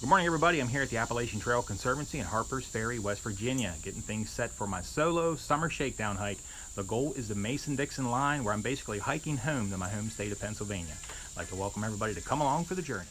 Good morning, everybody. I'm here at the Appalachian Trail Conservancy in Harpers Ferry, West Virginia, getting things set for my solo summer shakedown hike. The goal is the Mason-Dixon line, where I'm basically hiking home to my home state of Pennsylvania. I'd like to welcome everybody to come along for the journey.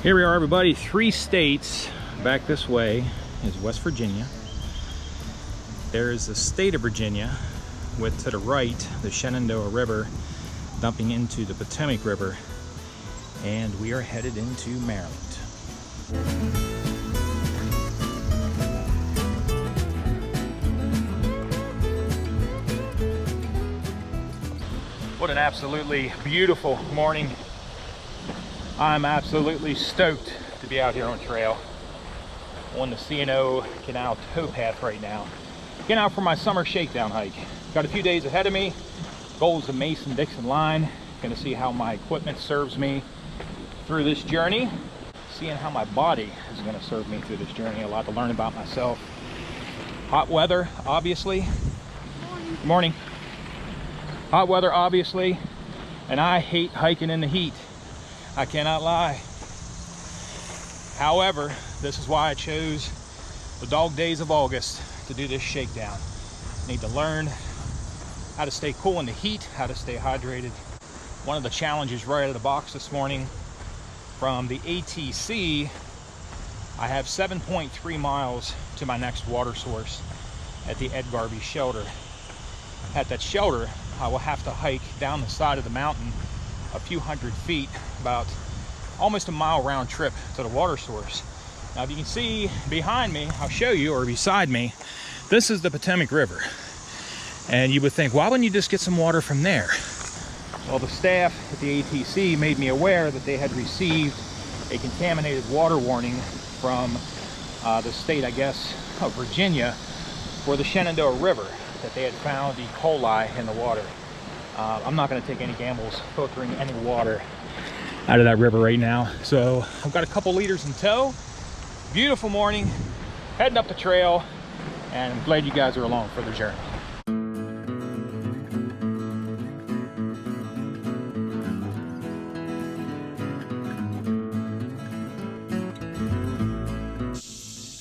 Here we are, everybody. 3 states back this way is West Virginia. There is the state of Virginia with, to the right, the Shenandoah River dumping into the Potomac River, and we are headed into Maryland. What an absolutely beautiful morning. I'm absolutely stoked to be out here on trail on the C&O Canal towpath right now. Getting out for my summer shakedown hike. Got a few days ahead of me. Goal is the Mason-Dixon line. Gonna see how my equipment serves me through this journey. Seeing how my body is gonna serve me through this journey. A lot to learn about myself. Hot weather, obviously. Good morning. Hot weather, obviously. And I hate hiking in the heat. I cannot lie. However, this is why I chose the dog days of August to do this shakedown. Need to learn how to stay cool in the heat, how to stay hydrated. One of the challenges right out of the box this morning from the ATC, I have 7.3 miles to my next water source at the Garvey Shelter. At that shelter, I will have to hike down the side of the mountain a few hundred feet, about almost a mile round trip to the water source. Now, if you can see behind me, I'll show you, or beside me, this is the Potomac River. And you would think, why wouldn't you just get some water from there? Well, the staff at the ATC made me aware that they had received a contaminated water warning from the state, I guess, of Virginia, for the Shenandoah River, that they had found E. coli in the water. I'm not going to take any gambles filtering any water out of that river right now. So I've got a couple liters in tow. Beautiful morning, heading up the trail, and I'm glad you guys are along for the journey.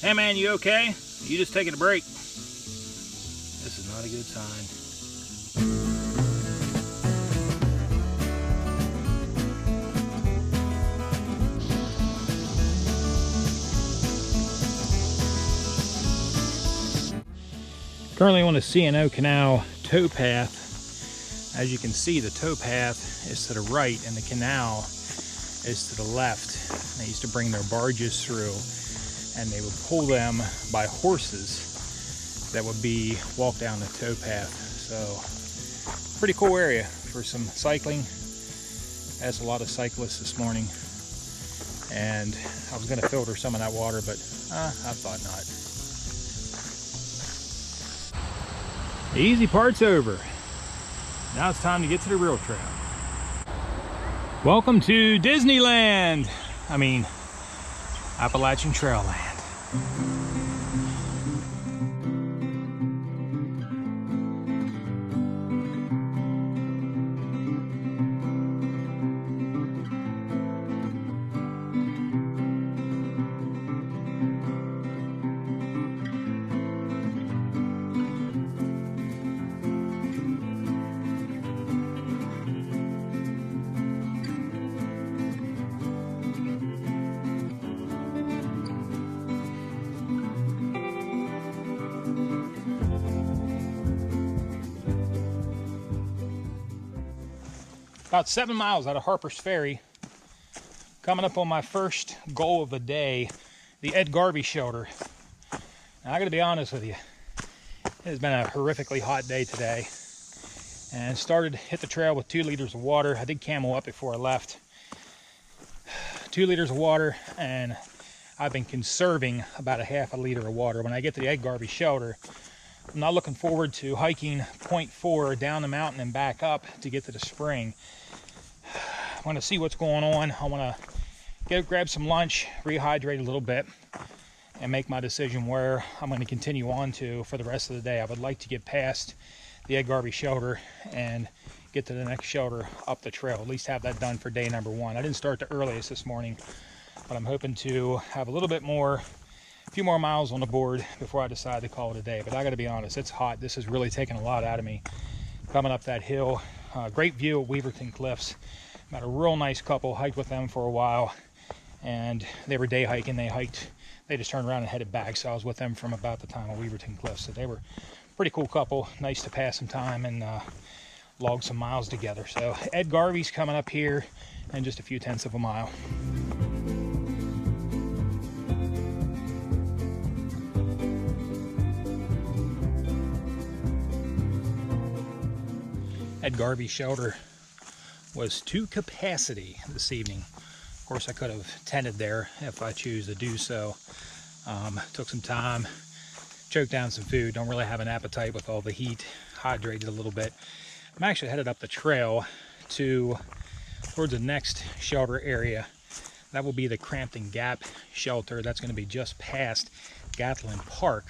Hey man, you okay? You just taking a break? This is not a good sign. Currently on the C&O Canal towpath. As you can see, the towpath is to the right and the canal is to the left. They used to bring their barges through and they would pull them by horses that would be walked down the towpath. So pretty cool area for some cycling. There's a lot of cyclists this morning, and I was going to filter some of that water, but I thought not. The easy part's over. Now it's time to get to the real trail. Welcome to Disneyland. I mean, Appalachian Trail land. About 7 miles out of Harpers Ferry. Coming up on my first goal of the day, the Garvey Shelter. Now, I gotta be honest with you, it has been a horrifically hot day today. And hit the trail with 2 liters of water. I did camel up before I left. 2 liters of water, and I've been conserving about a half a liter of water. When I get to the Garvey Shelter, I'm not looking forward to hiking 0.4 down the mountain and back up to get to the spring. I want to see what's going on. I want to grab some lunch, rehydrate a little bit, and make my decision where I'm going to continue on to for the rest of the day. I would like to get past the Garvey Shelter and get to the next shelter up the trail. At least have that done for day number 1. I didn't start the earliest this morning, but I'm hoping to have a few more miles on the board before I decide to call it a day. But I got to be honest, it's hot. This has really taken a lot out of me. Coming up that hill, great view of Weaverton Cliffs. Met a real nice couple, hiked with them for a while, and they were day hiking. They just turned around and headed back, so I was with them from about the time of Weaverton Cliffs. So they were a pretty cool couple. Nice to pass some time and log some miles together. So Garvey's coming up here in just a few tenths of a mile. Garvey Shelter was to capacity this evening. Of course, I could have tented there if I choose to do so. Took some time, choked down some food. Don't really have an appetite with all the heat. Hydrated a little bit. I'm actually headed up the trail towards the next shelter area. That will be the Crampton Gap Shelter. That's going to be just past Gatlin Park.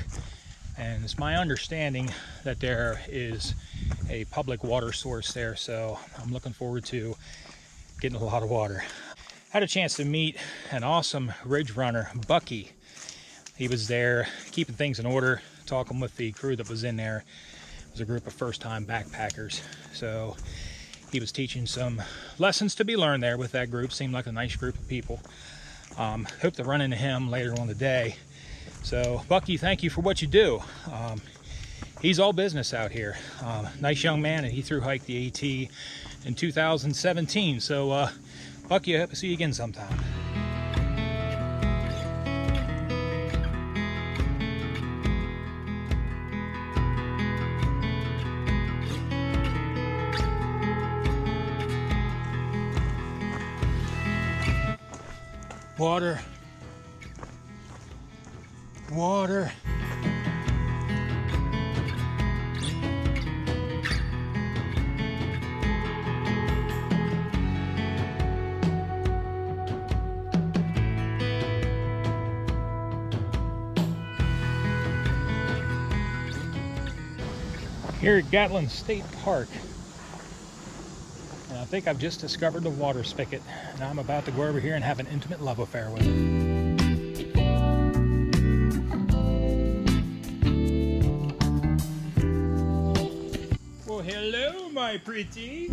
And it's my understanding that there is a public water source there, so I'm looking forward to getting a lot of water. Had a chance to meet an awesome ridge runner, Bucky. He was there keeping things in order, talking with the crew that was in there. It was a group of first-time backpackers, so he was teaching some lessons to be learned there with that group. Seemed like a nice group of people. Hope to run into him later on the day. So Bucky, thank you for what you do. He's all business out here. Nice young man, and he thru hiked the AT in 2017. So Bucky, I hope to see you again sometime. Water. Water. Here at Gatlin State Park, and I think I've just discovered the water spigot, and I'm about to go over here and have an intimate love affair with it. Well, hello, my pretty.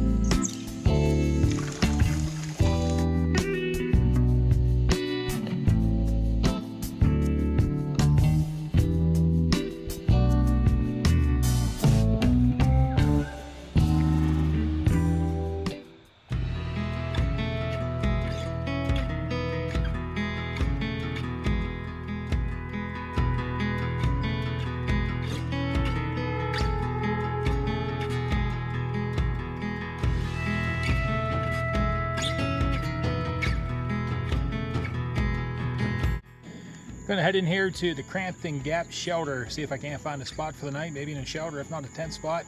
Gonna head in here to the Crampton Gap Shelter, see if I can't find a spot for the night, maybe in a shelter, if not a tent spot.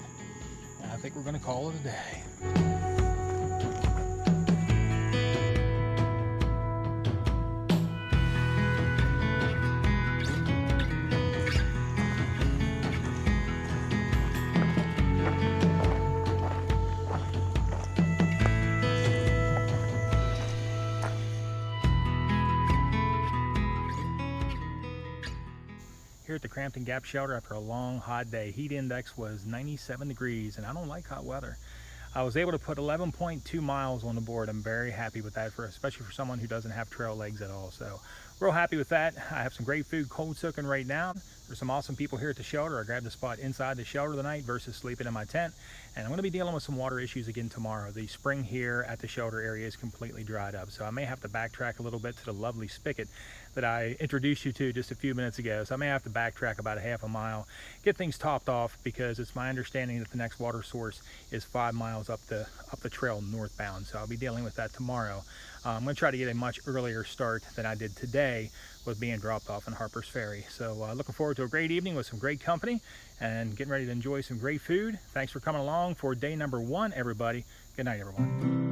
And I think we're gonna call it a day. Here at the Crampton Gap Shelter after a long hot day. Heat index was 97 degrees, and I don't like hot weather. I was able to put 11.2 miles on the board. I'm very happy with that, especially for someone who doesn't have trail legs at all. So real happy with that. I have some great food cold soaking right now. There's some awesome people here at the shelter. I grabbed a spot inside the shelter tonight versus sleeping in my tent. And I'm going to be dealing with some water issues again tomorrow. The spring here at the shelter area is completely dried up. So I may have to backtrack a little bit to the lovely spigot that I introduced you to just a few minutes ago. So I may have to backtrack about a half a mile, get things topped off, because it's my understanding that the next water source is 5 miles up the trail northbound. So I'll be dealing with that tomorrow. I'm going to try to get a much earlier start than I did today with being dropped off in Harpers Ferry. So looking forward to a great evening with some great company and getting ready to enjoy some great food. Thanks for coming along for day number 1, everybody. Good night, everyone.